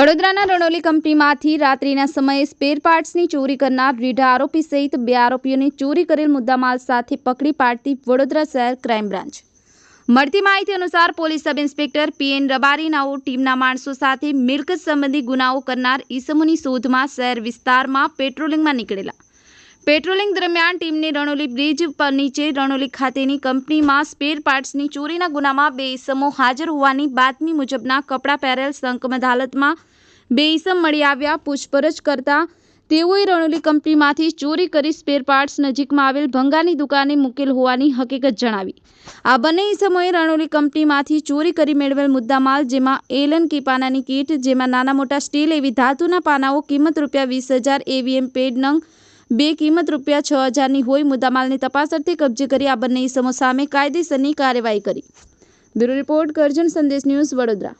વડોદરાના રણોલી કંપનીમાંથી રાત્રિના સમયે સ્પેર પાર્ટ્સની ચોરી કરનાર રીઢા આરોપી સહિત 2 આરોપીઓને ચોરી કરેલ મુદ્દામાલ સાથે પકડી પાડતી વડોદરા શહેર ક્રાઇમ બ્રાન્ચ। મળતી માહિતી અનુસાર પોલીસ સબ ઇન્સ્પેક્ટર પીએન રબારીનાઓ ટીમના માણસો સાથે મિલકત સંબંધી ગુનાઓ કરનાર ઈસમોની શોધમાં શહેર વિસ્તારમાં પેટ્રોલિંગમાં નીકળેલા। પેટ્રોલિંગ દરમિયાન ટીમને રણોલી બ્રિજ પર નીચે રણોલી ખાતેની કંપનીમાં સ્પેર પાર્ટ્સની ચોરીના ગુનામાં 2 ઈસમો હાજર હોવાની બાતમી મુજબના કપડાં પહેરેલ શંકબદ્ધ હાલતમાં 2 ઈસમ મળી આવ્યા। પૂછપરછ કરતા તેઓએ રણોલી કંપનીમાંથી ચોરી કરી સ્પેર પાર્ટ્સ નજીકમાં આવેલ ભંગારની દુકાને મૂકેલ હોવાની હકીકત જણાવી। આ બંને ઈસમોએ રણોલી કંપનીમાંથી ચોરી કરી મેળવેલ મુદ્દામાલ જેમાં એલન કી પાનાની કીટ, જેમાં નાના મોટા સ્ટીલ એવી ધાતુના પાનાઓ કિંમત ₹20,000, એવીએમ પેડ નંગ 2 કિંમત ₹6,000ની હોય મુદ્દામાલની તપાસ અર્થે કબજે કરી આ બંને ઈસમો સામે કાયદેસરની કાર્યવાહી કરી। બ્યુરો રિપોર્ટ, કરજણ સંદેશ ન્યૂઝ, વડોદરા।